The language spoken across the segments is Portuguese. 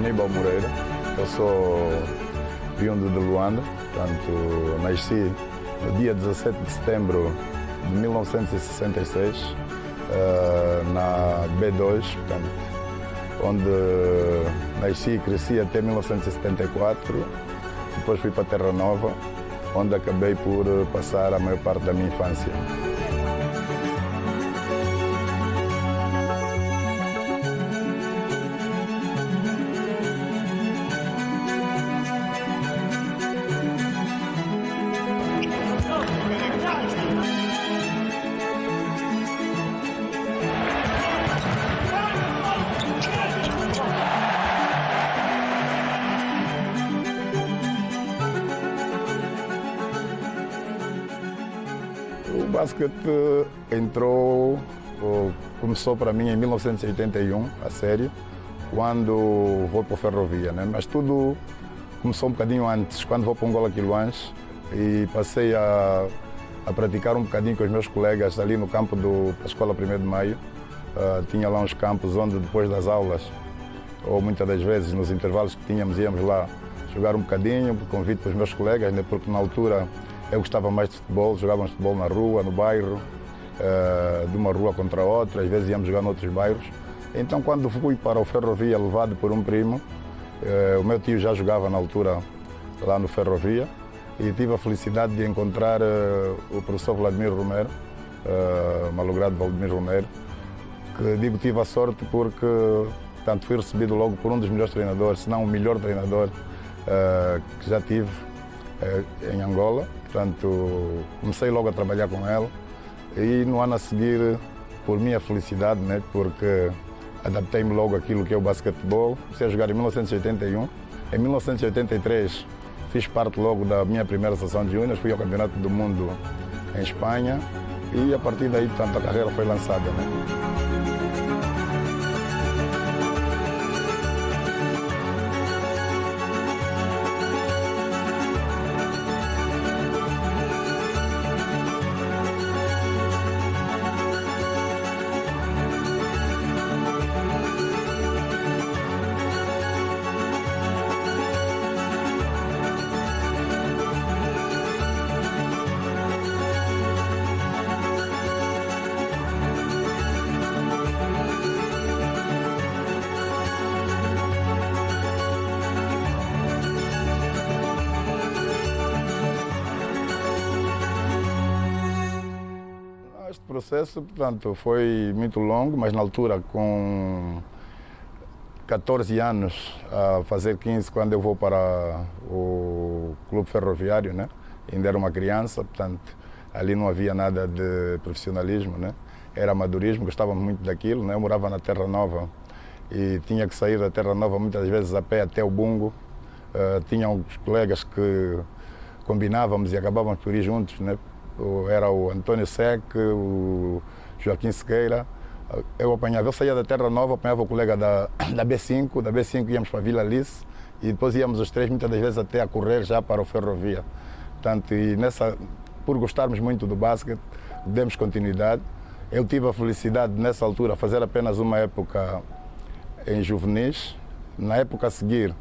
Aníbal Moreira, eu sou oriundo de Luanda, portanto, nasci no dia 17 de setembro de 1966, na B2, portanto, onde nasci e cresci até 1974. Depois fui para Terra Nova, onde acabei por passar a maior parte da minha infância. O basquete começou para mim em 1981, a sério, quando vou para a Ferrovia, né? Mas tudo começou um bocadinho antes, quando vou para Angola Quiloães, e passei a praticar um bocadinho com os meus colegas ali no campo da Escola 1º de Maio. Tinha lá uns campos onde depois das aulas, ou muitas das vezes nos intervalos que tínhamos, íamos lá jogar um bocadinho, por convite dos meus colegas, né? Porque na altura eu gostava mais de futebol, jogávamos futebol na rua, no bairro, de uma rua contra outra, às vezes íamos jogar noutros bairros. Então, quando fui para o Ferrovia, levado por um primo, o meu tio já jogava na altura lá no Ferrovia, e tive a felicidade de encontrar o professor Vladimir Romero, malogrado Vladimir Romero, que digo tive a sorte porque tanto fui recebido logo por um dos melhores treinadores, se não o melhor treinador que já tive em Angola. Portanto, comecei logo a trabalhar com ele e no ano a seguir, por minha felicidade, né, porque adaptei-me logo àquilo que é o basquetebol, comecei a jogar em 1981. Em 1983 fiz parte logo da minha primeira seleção de júniores, fui ao Campeonato do Mundo em Espanha e a partir daí, portanto, a carreira foi lançada, né? Este processo, portanto, foi muito longo, mas na altura, com 14 anos, a fazer 15, quando eu vou para o Clube Ferroviário, né? Ainda era uma criança, portanto, ali não havia nada de profissionalismo, né? Era amadorismo, gostávamos muito daquilo, né? Eu morava na Terra Nova e tinha que sair da Terra Nova muitas vezes a pé até o Bungo. Tinha uns colegas que combinávamos e acabávamos por ir juntos, né? Era o António Sec, o Joaquim Sequeira. Eu saía da Terra Nova, apanhava o colega da B5 íamos para a Vila Alice e depois íamos os três muitas das vezes até a correr já para o Ferrovia. Portanto, e por gostarmos muito do basquete, demos continuidade. Eu tive a felicidade nessa altura fazer apenas uma época em juvenis. Na época a seguir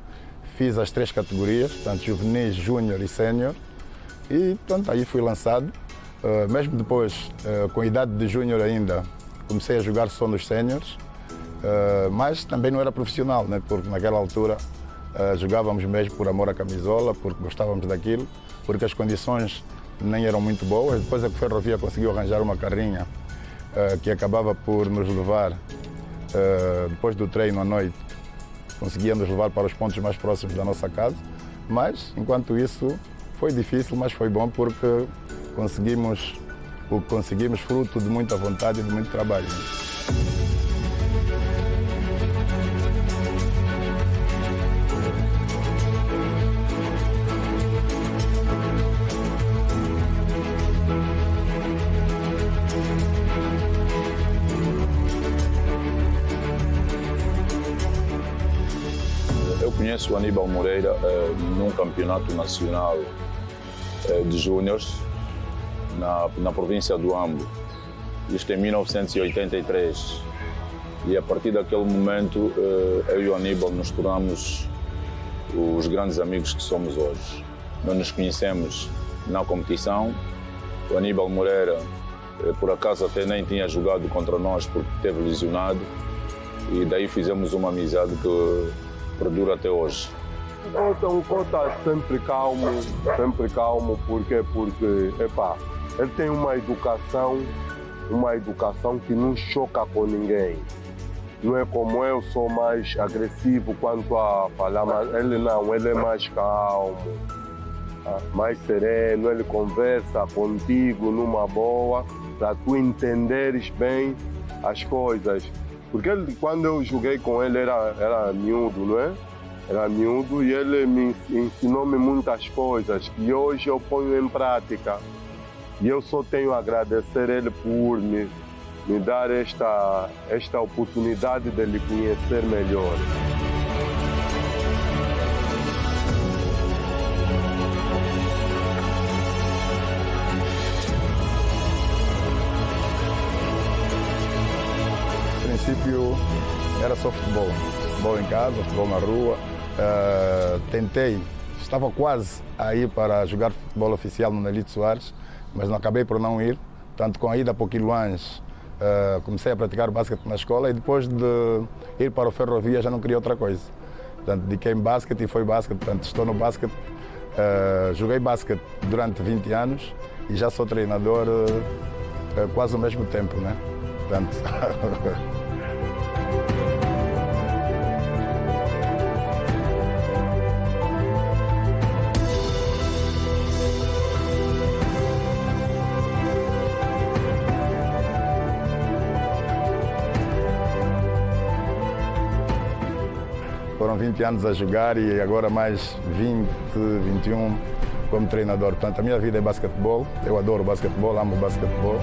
fiz as 3 categorias, portanto juvenis, júnior e sénior. E portanto aí fui lançado. Mesmo depois, com a idade de júnior ainda, comecei a jogar só nos séniores, mas também não era profissional, né? Porque naquela altura jogávamos mesmo por amor à camisola, porque gostávamos daquilo, porque as condições nem eram muito boas. Depois a Ferrovia conseguiu arranjar uma carrinha que acabava por nos levar, depois do treino à noite, conseguia nos levar para os pontos mais próximos da nossa casa. Mas, enquanto isso, foi difícil, mas foi bom porque conseguimos o que conseguimos fruto de muita vontade e de muito trabalho. Eu conheço o Aníbal Moreira num campeonato nacional de júniores na província do Ambo. Isto em 1983. E a partir daquele momento, eu e o Aníbal nos tornamos os grandes amigos que somos hoje. Nós nos conhecemos na competição. O Aníbal Moreira, por acaso, até nem tinha jogado contra nós porque esteve lesionado. E daí fizemos uma amizade que perdura até hoje. O Cota sempre calmo, porque ele tem uma educação que não choca com ninguém. Não é como eu, sou mais agressivo quanto a falar, mas ele não, ele é mais calmo, mais sereno, ele conversa contigo numa boa, para tu entenderes bem as coisas. Porque ele, quando eu joguei com ele, era miúdo, não é? Era miúdo e ele me ensinou-me muitas coisas que hoje eu ponho em prática. E eu só tenho a agradecer ele por me dar esta oportunidade de lhe conhecer melhor. No princípio era só futebol. Futebol em casa, futebol na rua. Estava quase a ir para jogar futebol oficial no Nelito Soares, mas não acabei por não ir. Portanto, com a ida para o Quiluães, comecei a praticar basquete na escola e depois de ir para o Ferrovia já não queria outra coisa. Portanto, dediquei-me basquete e foi basquete. Portanto, estou no basquete. Joguei basquete durante 20 anos e já sou treinador quase ao mesmo tempo, né? Portanto, foram 20 anos a jogar e agora mais 20, 21 como treinador. Portanto, a minha vida é basquetebol. Eu adoro basquetebol, amo basquetebol.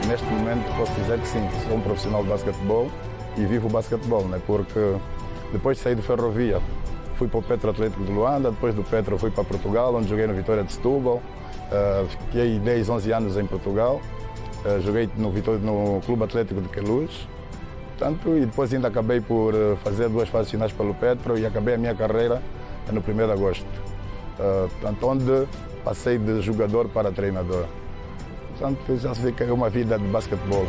Neste momento posso dizer que sim, sou um profissional de basquetebol e vivo o basquetebol, né? Porque depois de sair do Ferrovia, fui para o Petro Atlético de Luanda, depois do Petro fui para Portugal, onde joguei no Vitória de Setúbal, fiquei 10, 11 anos em Portugal, joguei no Clube Atlético de Queluz, portanto, e depois ainda acabei por fazer 2 fases finais pelo Petro e acabei a minha carreira no 1º de agosto, portanto, onde passei de jogador para treinador. Portanto, já se vê que é uma vida de basquetebol.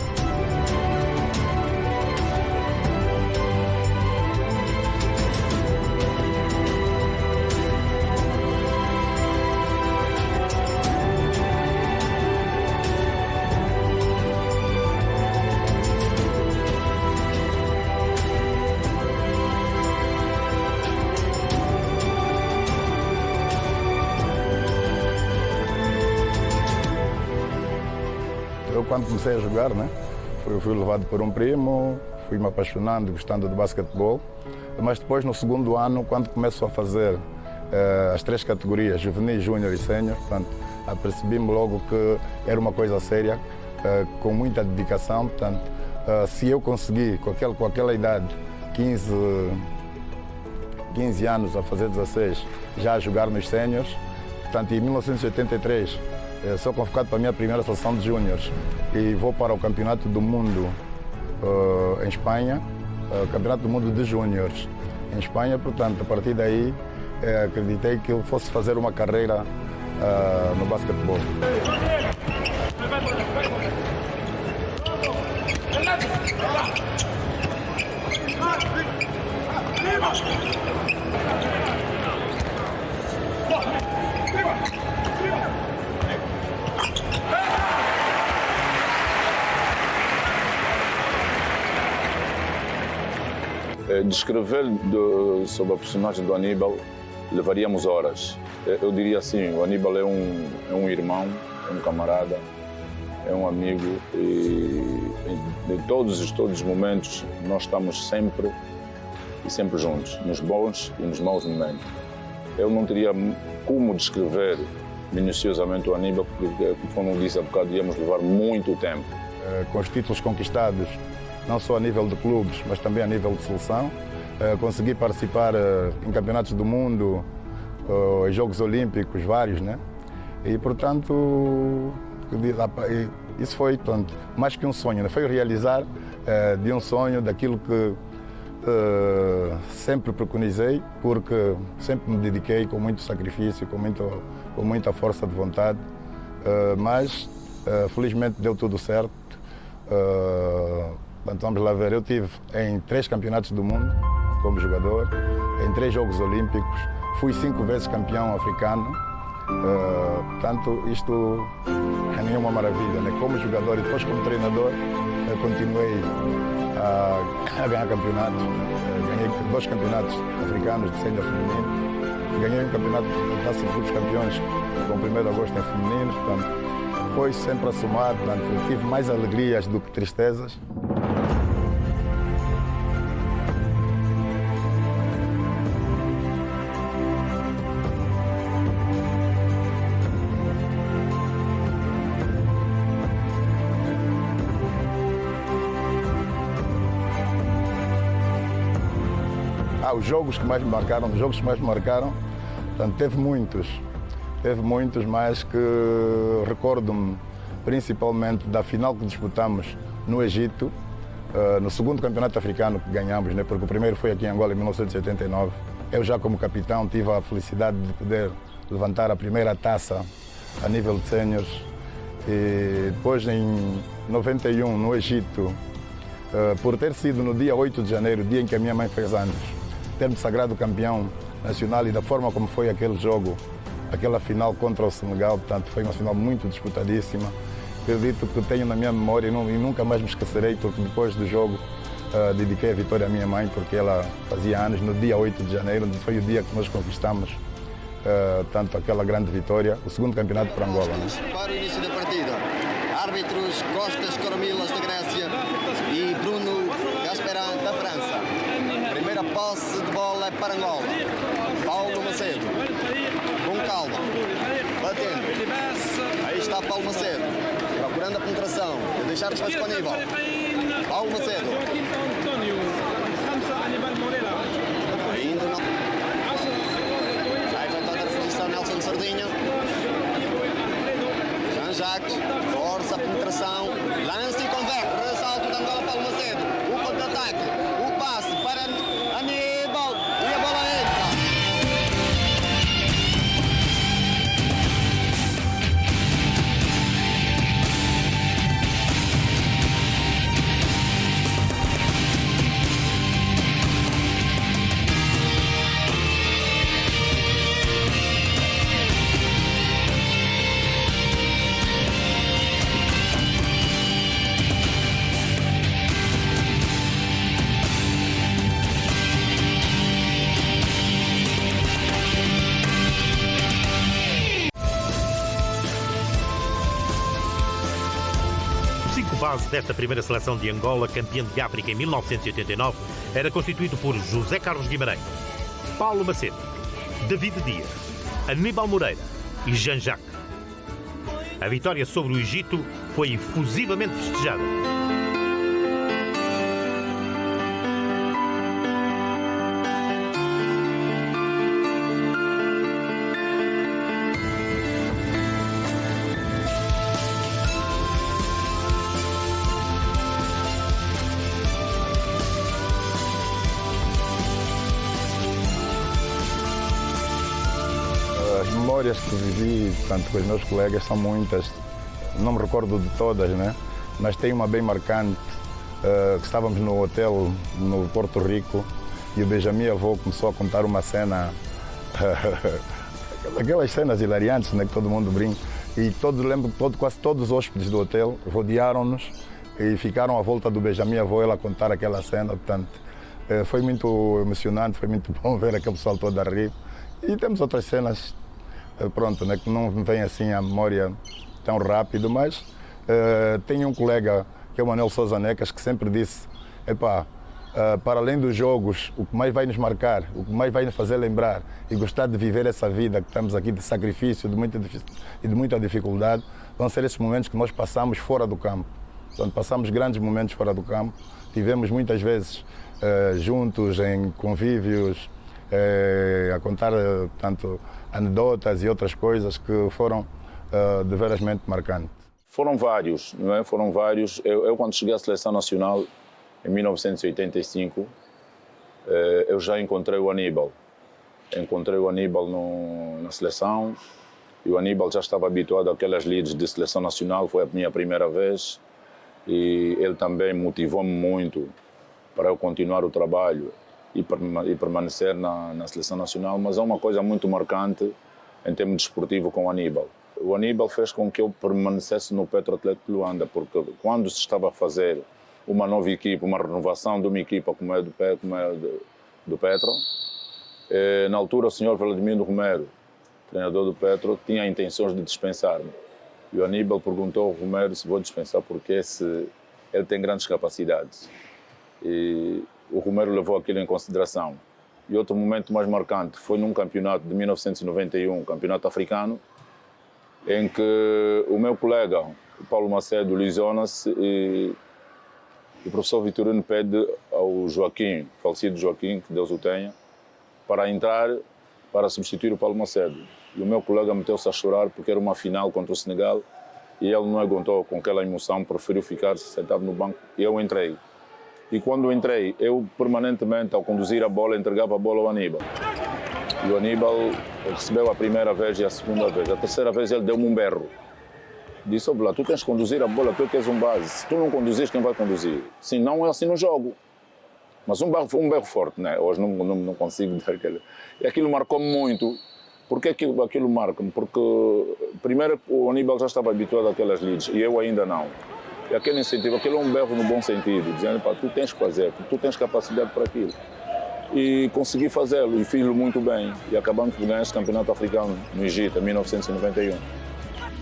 Eu, quando comecei a jogar, né, fui levado por um primo, fui me apaixonando, gostando de basquetebol. Mas depois, no 2º ano, quando começo a fazer as 3 categorias, juvenil, júnior e sénior, apercebi-me logo que era uma coisa séria, com muita dedicação. Portanto, se eu consegui, com aquela idade, 15 anos a fazer 16, já a jogar nos séniores, portanto, em 1983, sou convocado para a minha primeira seleção de júniores e vou para o Campeonato do Mundo em Espanha, Campeonato do Mundo de Júniores em Espanha. Portanto, a partir daí, acreditei que eu fosse fazer uma carreira no basquetebol. Descrever sobre a personagem do Aníbal levaríamos horas. Eu diria assim, o Aníbal é um irmão, é um camarada, é um amigo e em todos os momentos nós estamos sempre juntos, nos bons e nos maus momentos. eu não teria como descrever minuciosamente o Aníbal, porque, como disse há bocado, íamos levar muito tempo. Com os títulos conquistados, não só a nível de clubes, mas também a nível de seleção, consegui participar em campeonatos do mundo, em Jogos Olímpicos, vários, né? E, portanto, isso foi, portanto, mais que um sonho, né? Foi realizar de um sonho, daquilo que sempre preconizei, porque sempre me dediquei com muito sacrifício, com muita força de vontade, mas felizmente deu tudo certo. Portanto, vamos lá ver, eu tive em 3 campeonatos do mundo como jogador, em 3 Jogos Olímpicos, fui 5 vezes campeão africano. Portanto, isto é nenhuma maravilha, né? Como jogador e depois como treinador, continuei a ganhar campeonatos. Ganhei 2 campeonatos africanos de sênior feminino. Ganhei um campeonato da Taça de Clubes Campeões com o 1º de agosto em femininos. Portanto, foi sempre a somar. Portanto, tive mais alegrias do que tristezas. Os jogos que mais me marcaram, portanto, teve muitos, mas que recordo-me principalmente da final que disputamos no Egito, no 2º campeonato africano que ganhamos, né? Porque o primeiro foi aqui em Angola em 1989. Eu já como capitão tive a felicidade de poder levantar a primeira taça a nível de séniores. E depois em 91 no Egito, por ter sido no dia 8 de janeiro, dia em que a minha mãe fez anos, ter-me sagrado campeão nacional e da forma como foi aquele jogo, aquela final contra o Senegal, portanto, foi uma final muito disputadíssima. Acredito que tenho na minha memória e nunca mais me esquecerei, porque depois do jogo dediquei a vitória à minha mãe, porque ela fazia anos no dia 8 de janeiro, onde foi o dia que nós conquistamos tanto aquela grande vitória, o 2º campeonato para Angola. Né? Para o início da partida, árbitros Costas Coramilas da Grécia e Bruno Gasperin da França. Primeira posse de bola é para Angola. Paulo Macedo, com calma, batendo. Aí está Paulo Macedo, procurando a penetração, de deixar espaço disponível. Paulo Macedo. Ainda não. Já inventando a reposição Nelson Sardinha. Jean-Jacques, força a penetração, lance e converte, ressalto de Angola, Paulo Macedo. O contra-ataque, o passe para Aníbal e a bola entra. base desta primeira seleção de Angola, campeã de África em 1989, era constituído por José Carlos Guimarães, Paulo Macedo, David Dias, Aníbal Moreira e Jean-Jacques. A vitória sobre o Egito foi efusivamente festejada. As memórias que vivi, tanto com os meus colegas, são muitas. Não me recordo de todas, né? Mas tem uma bem marcante, que estávamos no hotel no Porto Rico e o Benjamin Avô começou a contar uma cena, aquelas cenas hilariantes, né, que todo mundo brinca. E quase todos os hóspedes do hotel rodearam-nos e ficaram à volta do Benjamin Avô, ele a contar aquela cena. Portanto, foi muito emocionante, foi muito bom ver aquele pessoal todo a rir. E temos outras cenas, pronto, né, que não me vem assim à memória tão rápido, mas tenho um colega, que é o Manuel Sousa Necas, que sempre disse, epá, para além dos jogos, o que mais vai nos marcar, o que mais vai nos fazer lembrar e gostar de viver essa vida que estamos aqui de sacrifício e de muita dificuldade, vão ser esses momentos que nós passamos fora do campo. Portanto, passamos grandes momentos fora do campo, tivemos muitas vezes juntos em convívios, a contar tanto anedotas e outras coisas que foram deverasmente marcantes. Foram vários, não é? Foram vários. Eu quando cheguei à Seleção Nacional, em 1985, eu já encontrei o Aníbal. Encontrei o Aníbal na seleção e o Aníbal já estava habituado àquelas lides de Seleção Nacional, foi a minha primeira vez e ele também motivou-me muito para eu continuar o trabalho e permanecer na Seleção Nacional, mas há uma coisa muito marcante em termos desportivo com o Aníbal. O Aníbal fez com que eu permanecesse no Petro Atlético de Luanda, porque quando se estava a fazer uma nova equipa, uma renovação de uma equipa como é do Petro, na altura o senhor Vladimir Romero, treinador do Petro, tinha intenções de dispensar-me. E o Aníbal perguntou ao Romero se vou dispensar porque ele tem grandes capacidades. E o Romero levou aquilo em consideração. E outro momento mais marcante foi num campeonato de 1991, campeonato africano, em que o meu colega, o Paulo Macedo, lesiona-se e o professor Vitorino pede ao Joaquim, falecido Joaquim, que Deus o tenha, para entrar para substituir o Paulo Macedo. E o meu colega meteu-se a chorar porque era uma final contra o Senegal e ele não aguentou com aquela emoção, preferiu ficar sentado no banco e eu entrei. E quando entrei, eu permanentemente, ao conduzir a bola, entregava a bola ao Aníbal. E o Aníbal recebeu a primeira vez e a segunda vez. A terceira vez ele deu-me um berro. Disse, lá, tu tens que conduzir a bola, tu é que és um base. Se tu não conduzires, quem vai conduzir? Sim, não é assim no jogo. Mas um berro forte, né? Hoje não consigo dar aquele... E aquilo marcou-me muito. Por que aquilo marca-me? Porque, primeiro, o Aníbal já estava habituado àquelas leads e eu ainda não. E aquele incentivo, aquilo é um berro no bom sentido, dizendo, pá, tu tens que fazer, tu tens capacidade para aquilo. E consegui fazê-lo e fiz-lo muito bem. E acabamos por ganhar esse campeonato africano no Egito, em 1991.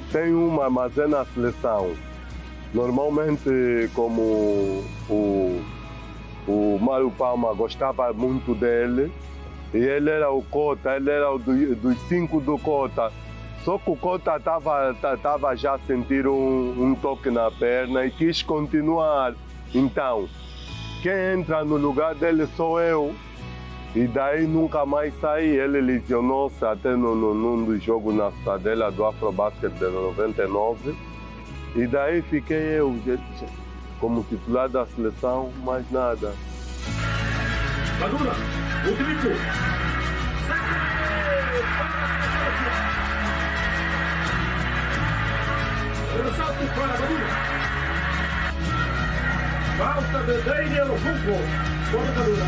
Tem uma, mas é na seleção. Normalmente, como o Mário Palma gostava muito dele, e ele era o Cota, ele era dos 5 do Cota. Só que o Cota estava já a sentir um toque na perna e quis continuar. Então, quem entra no lugar dele sou eu. E daí nunca mais saí. Ele lesionou-se até num dos jogos na Cidadela do Afrobasket de 99. E daí fiquei eu como titular da seleção, mais nada. Madura, o triplo. Salto para Madura. Falta de Daniel Junco. Contra Madura.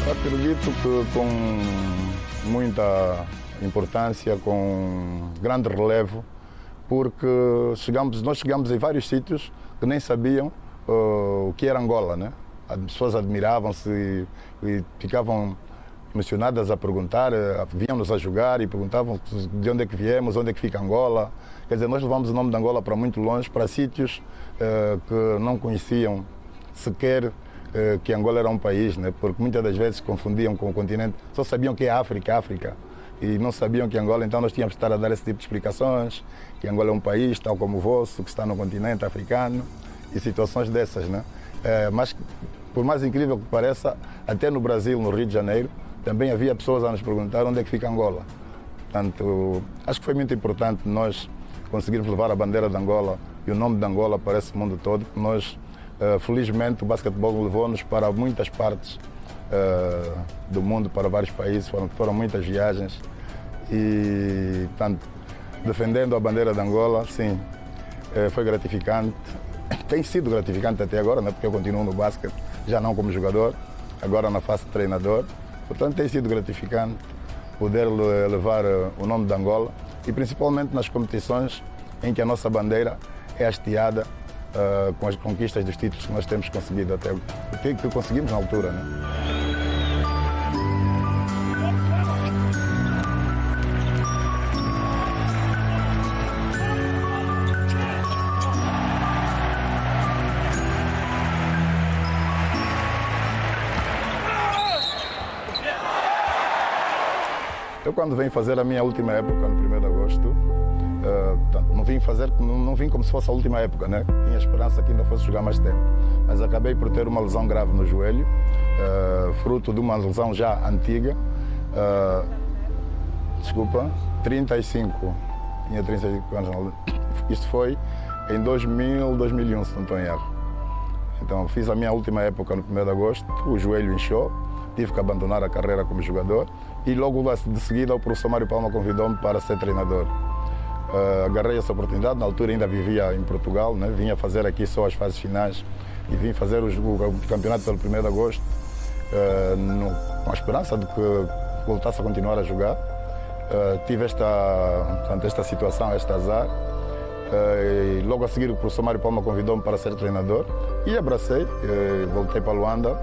Acredito que com muita importância, com grande relevo, porque nós chegamos em vários sítios que nem sabiam o que era Angola, né? As pessoas admiravam-se e ficavam emocionadas a perguntar, vinham-nos a jogar e perguntavam de onde é que viemos, onde é que fica Angola. Quer dizer, nós levamos o nome de Angola para muito longe, para sítios que não conheciam sequer que Angola era um país, né? Porque muitas das vezes confundiam com o continente, só sabiam que é África, e não sabiam que Angola, então nós tínhamos que estar a dar esse tipo de explicações, que Angola é um país tal como o vosso, que está no continente africano, e situações dessas, né? Mas, por mais incrível que pareça, até no Brasil, no Rio de Janeiro, também havia pessoas a nos perguntar onde é que fica Angola. Portanto, acho que foi muito importante nós conseguirmos levar a bandeira de Angola e o nome de Angola para esse mundo todo. Nós, felizmente, o basquetebol levou-nos para muitas partes do mundo, para vários países, foram muitas viagens e, portanto, defendendo a bandeira de Angola, sim, foi gratificante. Tem sido gratificante até agora, né? Porque eu continuo no basquete, já não como jogador, agora na fase de treinador. Portanto, tem sido gratificante poder levar o nome de Angola e principalmente nas competições em que a nossa bandeira é hasteada com as conquistas dos títulos que nós temos conseguido até, que conseguimos na altura, né? Eu quando vim fazer a minha última época, no 1º de agosto, não vim como se fosse a última época, né? Tinha esperança que ainda fosse jogar mais tempo. Mas acabei por ter uma lesão grave no joelho, fruto de uma lesão já antiga. 35. Tinha 35 anos. Isto foi em 2001, se não estou em erro. Então fiz a minha última época no 1º de agosto, o joelho inchou, tive que abandonar a carreira como jogador e logo de seguida o professor Mário Palma convidou-me para ser treinador. Agarrei essa oportunidade, na altura ainda vivia em Portugal, né? Vinha fazer aqui só as fases finais e vim fazer o campeonato pelo 1º de agosto, com a esperança de que voltasse a continuar a jogar. Tive esta situação, este azar. E logo a seguir o professor Mário Palma convidou-me para ser treinador e abracei, voltei para Luanda,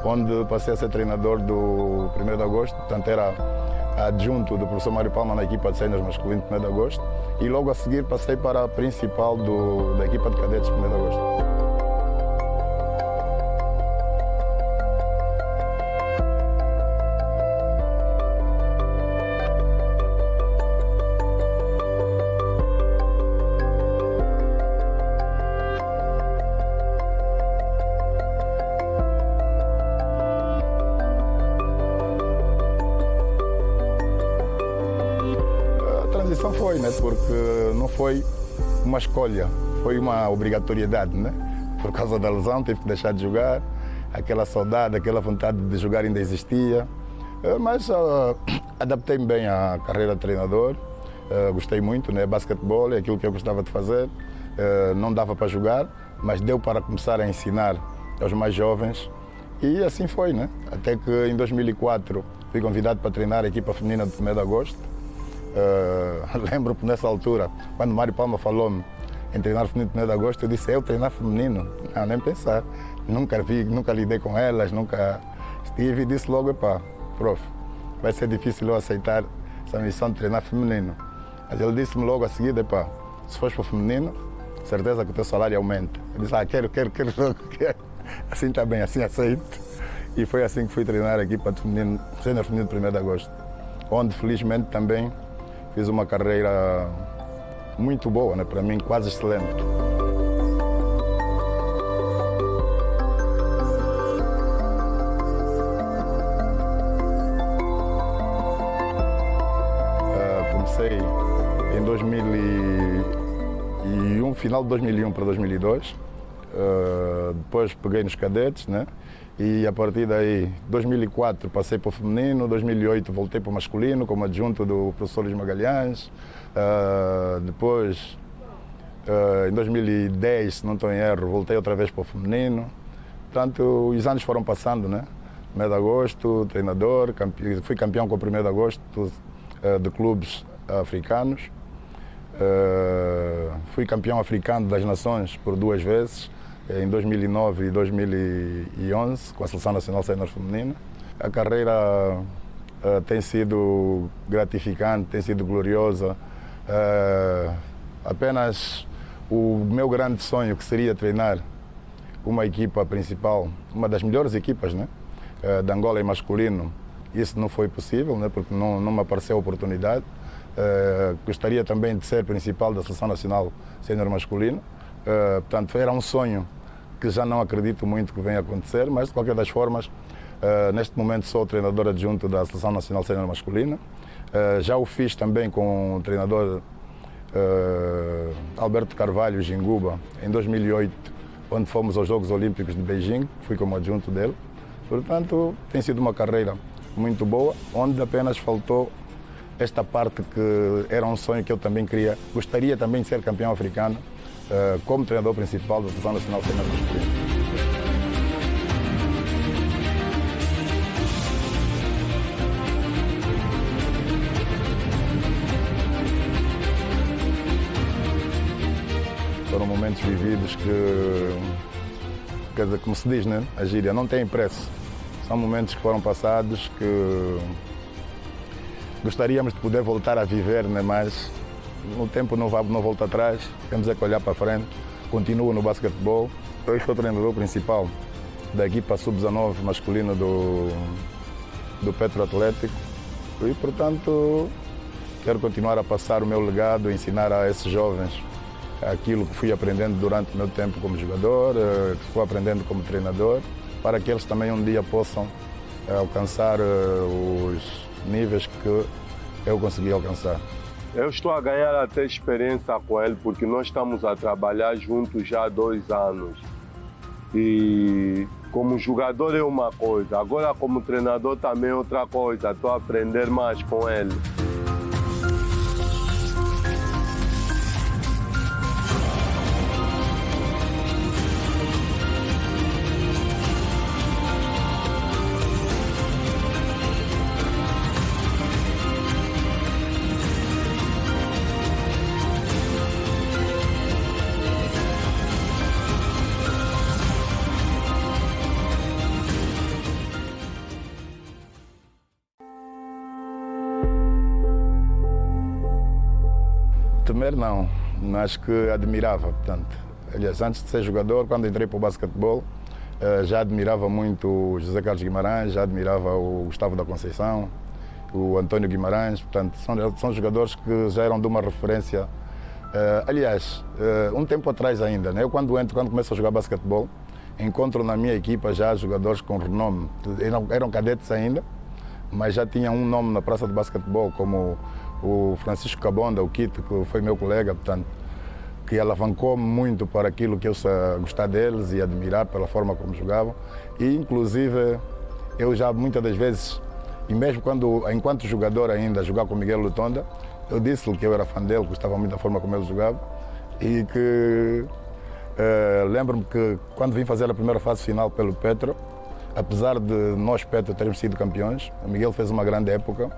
onde passei a ser treinador do 1º de agosto, portanto era adjunto do professor Mário Palma na equipa de séniores masculino do 1º de agosto e logo a seguir passei para a principal da equipa de cadetes do 1º de agosto. Foi, né? Porque não foi uma escolha, foi uma obrigatoriedade, né? Por causa da lesão tive que deixar de jogar, aquela saudade, aquela vontade de jogar ainda existia, mas adaptei-me bem à carreira de treinador, gostei muito, né? Basquetebol é aquilo que eu gostava de fazer, não dava para jogar, mas deu para começar a ensinar aos mais jovens e assim foi, né? Até que em 2004 fui convidado para treinar a equipa feminina do 1º de agosto. Lembro que nessa altura, quando o Mário Palma falou-me em treinar feminino no 1º de agosto, eu disse, eu treinar feminino? Não, nem pensar. Nunca lidei com elas, nunca estive e disse logo, prof, vai ser difícil eu aceitar essa missão de treinar feminino. Mas ele disse-me logo a seguir, se fores para o feminino, certeza que o teu salário aumenta. Eu disse, quero. Assim está bem, assim aceito. E foi assim que fui treinar aqui para o sénior feminino do 1º de agosto, onde felizmente também fiz uma carreira muito boa, né? Para mim quase excelente. Comecei em 2001, final de 2001 para 2002. Depois peguei nos cadetes, né? E a partir daí, 2004 passei para o feminino, 2008 voltei para o masculino como adjunto do professor Luís Magalhães. Depois, em 2010, se não estou em erro, voltei outra vez para o feminino. Portanto, os anos foram passando, né? 1º de agosto, treinador, fui campeão com o 1º de agosto de clubes africanos. Fui campeão africano das nações por 2 vezes. Em 2009 e 2011, com a Seleção Nacional Sénior Feminina. A carreira tem sido gratificante, tem sido gloriosa. Apenas o meu grande sonho, que seria treinar uma equipa principal, uma das melhores equipas, né, de Angola em masculino, isso não foi possível, né, porque não me apareceu a oportunidade. Gostaria também de ser principal da Seleção Nacional Sénior Masculino. Portanto, era um sonho que já não acredito muito que venha a acontecer, mas de qualquer das formas, neste momento sou treinador adjunto da Seleção Nacional Sénior Masculina. Já o fiz também com o treinador Alberto Carvalho Ginguba em 2008, onde fomos aos Jogos Olímpicos de Beijing, fui como adjunto dele. Portanto, tem sido uma carreira muito boa, onde apenas faltou esta parte que era um sonho que eu também queria. Gostaria também de ser campeão africano, como treinador principal da Seleção Nacional Sénior Masculina. Foram momentos vividos que, quer dizer, como se diz, né? A gíria, não tem preço. São momentos que foram passados que gostaríamos de poder voltar a viver, né? Mas o tempo não volta atrás, temos que olhar para frente. Continuo no basquetebol. Eu sou treinador principal da equipa sub-19 masculino do Petro Atlético. E, portanto, quero continuar a passar o meu legado, ensinar a esses jovens aquilo que fui aprendendo durante o meu tempo como jogador, que fui aprendendo como treinador, para que eles também um dia possam alcançar os níveis que eu consegui alcançar. Eu estou a ganhar até experiência com ele, porque nós estamos a trabalhar juntos já há 2 anos. E como jogador é uma coisa, agora como treinador também é outra coisa. Estou a aprender mais com ele. Temer não, mas que admirava, portanto. Aliás, antes de ser jogador, quando entrei para o basquetebol, já admirava muito o José Carlos Guimarães, já admirava o Gustavo da Conceição, o António Guimarães, portanto, são jogadores que já eram de uma referência. Aliás, um tempo atrás ainda, né? Eu quando começo a jogar basquetebol, encontro na minha equipa já jogadores com renome. Eram cadetes ainda, mas já tinham um nome na praça de basquetebol, como o Francisco Cabonda, o Kito, que foi meu colega, portanto, que alavancou-me muito para aquilo que eu gostar deles e admirar pela forma como jogavam. E, inclusive, eu já muitas das vezes, e mesmo enquanto jogador ainda, jogar com Miguel Lutonda, eu disse-lhe que eu era fã dele, gostava muito da forma como ele jogava, e que lembro-me que quando vim fazer a primeira fase final pelo Petro, apesar de nós, Petro, termos sido campeões, o Miguel fez uma grande época,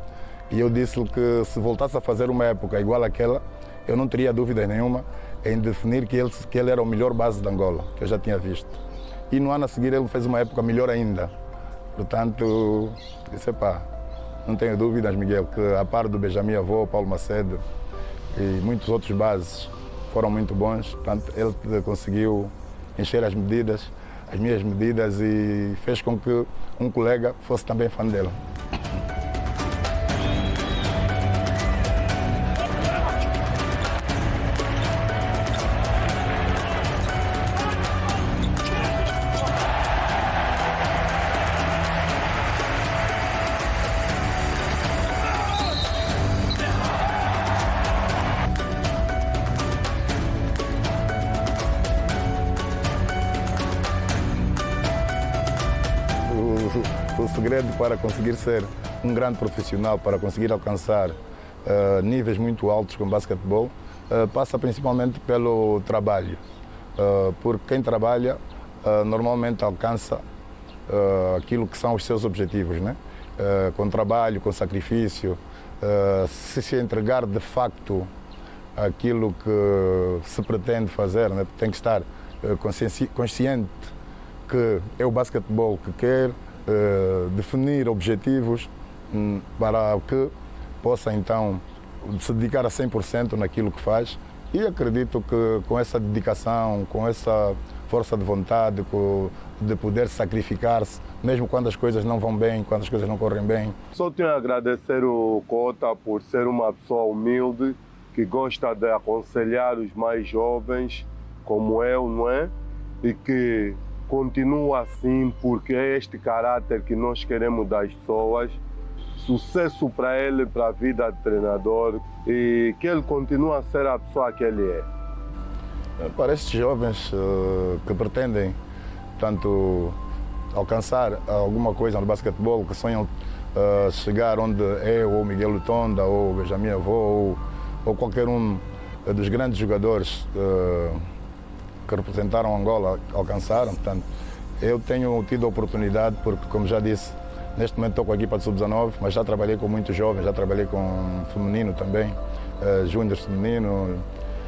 e eu disse-lhe que se voltasse a fazer uma época igual àquela, eu não teria dúvida nenhuma em definir que ele era o melhor base de Angola, que eu já tinha visto. E no ano a seguir ele fez uma época melhor ainda. Portanto, disse, pá, não tenho dúvidas, Miguel, que a par do Benjamin Avô, Paulo Macedo e muitos outros bases foram muito bons. Portanto, ele conseguiu encher as minhas medidas, e fez com que um colega fosse também fã dele. O segredo para conseguir ser um grande profissional, para conseguir alcançar níveis muito altos com basquetebol, passa principalmente pelo trabalho. Porque quem trabalha normalmente alcança aquilo que são os seus objetivos, né? Com trabalho, com sacrifício, se entregar de facto aquilo que se pretende fazer, né? Tem que estar consciente que é o basquetebol que quer, definir objetivos para que possa então se dedicar a 100% naquilo que faz, e acredito que com essa dedicação, com essa força de vontade, de poder sacrificar-se, mesmo quando as coisas não vão bem, quando as coisas não correm bem. Só tenho a agradecer o Cota por ser uma pessoa humilde, que gosta de aconselhar os mais jovens, como eu, não é? E que continua assim, porque é este caráter que nós queremos das pessoas. Sucesso para ele, para a vida de treinador, e que ele continue a ser a pessoa que ele é. Para estes jovens que pretendem tanto alcançar alguma coisa no basquetebol, que sonham chegar onde eu, ou Miguel Lutonda, ou Benjamin Avô, ou qualquer um dos grandes jogadores que representaram Angola alcançaram. Portanto, eu tenho tido a oportunidade, porque, como já disse, neste momento estou com a equipa de Sub-19, mas já trabalhei com muitos jovens, já trabalhei com feminino também, júnior feminino,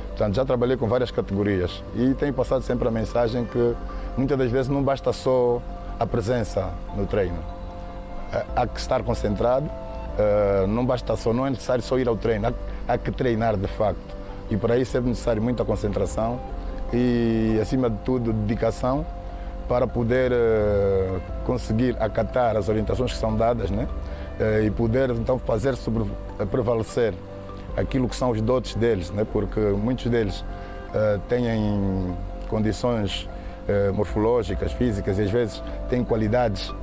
portanto, já trabalhei com várias categorias, e tenho passado sempre a mensagem que muitas das vezes não basta só a presença no treino, há que estar concentrado, não é necessário só ir ao treino, há que treinar de facto, e para isso é necessário muita concentração e, acima de tudo, dedicação, para poder conseguir acatar as orientações que são dadas, né? e poder então fazer prevalecer aquilo que são os dotes deles, né? Porque muitos deles têm condições morfológicas, físicas e às vezes têm qualidades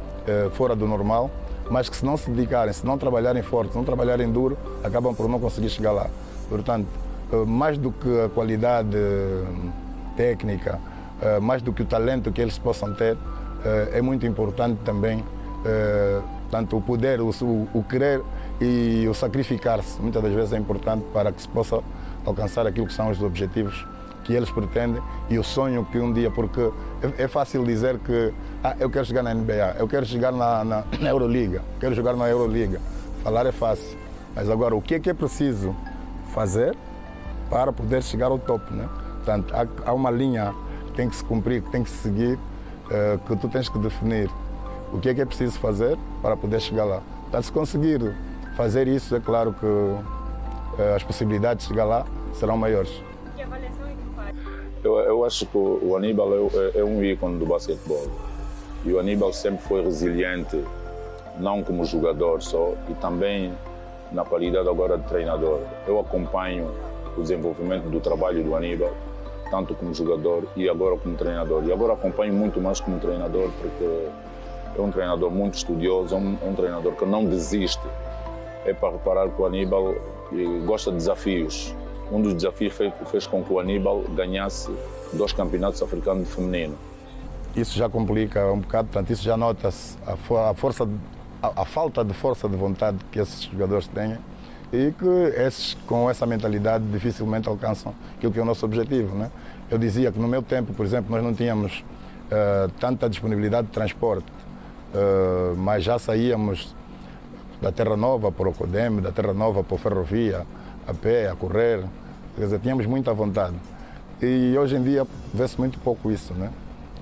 fora do normal, mas que se não se dedicarem, se não trabalharem forte, se não trabalharem duro, acabam por não conseguir chegar lá. Portanto, mais do que a qualidade técnica, mais do que o talento que eles possam ter, é muito importante também tanto o poder, o querer e o sacrificar-se. Muitas das vezes é importante para que se possa alcançar aquilo que são os objetivos que eles pretendem e o sonho que um dia, porque é fácil dizer que eu quero chegar na NBA, eu quero chegar na Euroliga, quero jogar na Euroliga. Falar é fácil, mas agora o que é preciso fazer para poder chegar ao topo, né? Portanto, há uma linha que tem que se cumprir, que tem que se seguir, que tu tens que definir o que é preciso fazer para poder chegar lá. Portanto, se conseguir fazer isso, é claro que as possibilidades de chegar lá serão maiores. Que avaliação é que faz? Eu acho que o Aníbal é um ícone do basquetebol. E o Aníbal sempre foi resiliente, não como jogador só, e também na qualidade agora de treinador. Eu acompanho o desenvolvimento do trabalho do Aníbal, tanto como jogador e agora como treinador. E agora acompanho muito mais como treinador, porque é um treinador muito estudioso, é um treinador que não desiste. É para reparar que o Aníbal gosta de desafios. Um dos desafios fez com que o Aníbal ganhasse 2 campeonatos africanos de feminino. Isso já complica um bocado, portanto, isso já nota-se a falta de força de vontade que esses jogadores têm e que esses, com essa mentalidade, dificilmente alcançam aquilo que é o nosso objetivo, né? Eu dizia que no meu tempo, por exemplo, nós não tínhamos tanta disponibilidade de transporte, mas já saíamos da Terra Nova para o Codem, da Terra Nova para a ferrovia, a pé, a correr, quer dizer, tínhamos muita vontade. E hoje em dia vê-se muito pouco isso, né?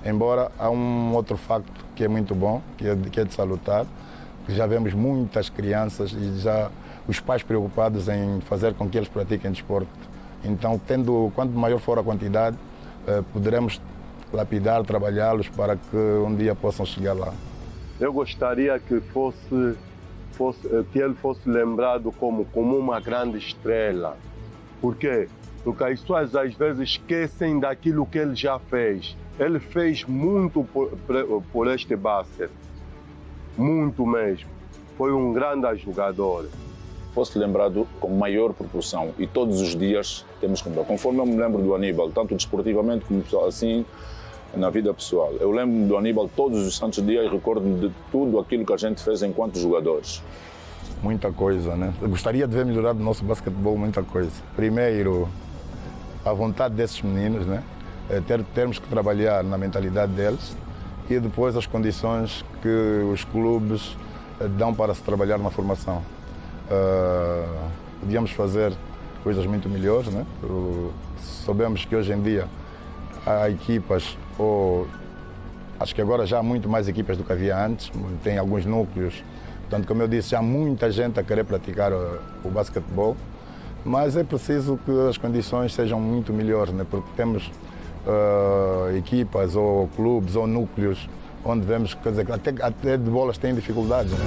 Embora há um outro facto que é muito bom, que é de salutar, que já vemos muitas crianças e já os pais preocupados em fazer com que eles pratiquem desporto. Então, quanto maior for a quantidade, poderemos lapidar, trabalhá-los para que um dia possam chegar lá. Eu gostaria que ele fosse lembrado como uma grande estrela. Por quê? Porque as pessoas às vezes esquecem daquilo que ele já fez. Ele fez muito por este basquete, muito mesmo. Foi um grande jogador. Fosse lembrado com maior proporção e todos os dias temos que lembrar. Conforme eu me lembro do Aníbal, tanto desportivamente como assim na vida pessoal. Eu lembro do Aníbal todos os santos dias e recordo de tudo aquilo que a gente fez enquanto jogadores. Muita coisa, né? Eu gostaria de ver melhorar no nosso basquetebol muita coisa. Primeiro, a vontade desses meninos, né? Termos que trabalhar na mentalidade deles e depois as condições que os clubes dão para se trabalhar na formação. Podíamos fazer coisas muito melhores, né? Sabemos que hoje em dia há equipas, acho que agora já há muito mais equipas do que havia antes, tem alguns núcleos. Portanto, como eu disse, já há muita gente a querer praticar o basquetebol, mas é preciso que as condições sejam muito melhores, né? Porque temos equipas ou clubes ou núcleos onde vemos, quer dizer, até de bolas têm dificuldades, né?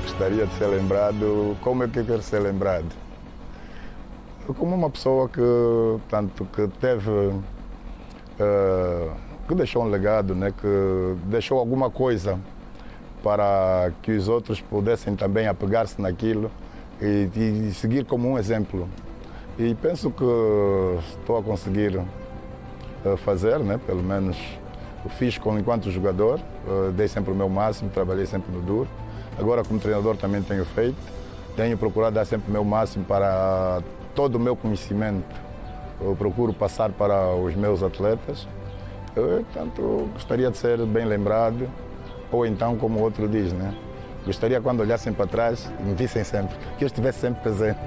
Gostaria de ser lembrado, como é que eu quero ser lembrado? Como uma pessoa que teve, que deixou um legado, né? Que deixou alguma coisa para que os outros pudessem também apegar-se naquilo e seguir como um exemplo. E penso que estou a conseguir fazer, né? Pelo menos o fiz enquanto jogador, dei sempre o meu máximo, trabalhei sempre no duro. Agora, como treinador, também tenho feito. Tenho procurado dar sempre o meu máximo para todo o meu conhecimento. Eu procuro passar para os meus atletas. Portanto, gostaria de ser bem lembrado, ou então, como o outro diz, né? Gostaria, quando olhassem para trás, me vissem sempre, que eu estivesse sempre presente.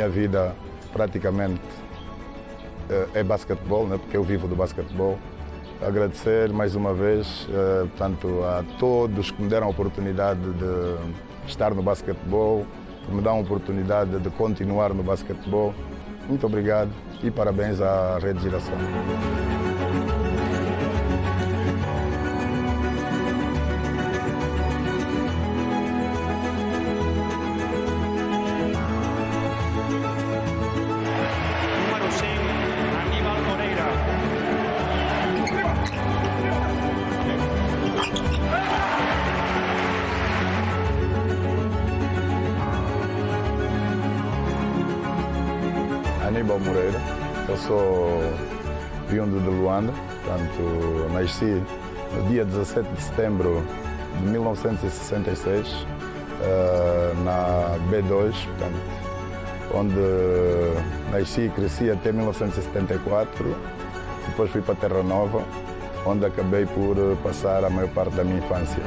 minha vida praticamente é basquetebol, né? Porque eu vivo do basquetebol. Agradecer mais uma vez portanto, a todos que me deram a oportunidade de estar no basquetebol, que me dão a oportunidade de continuar no basquetebol. Muito obrigado e parabéns à Rede Girassol. Número 5, Aníbal Moreira. Aníbal Moreira, eu sou oriundo de Luanda, portanto, nasci no dia 17 de setembro de 1966, na B2, portanto, onde nasci e cresci até 1974, depois fui para Terra Nova, onde acabei por passar a maior parte da minha infância.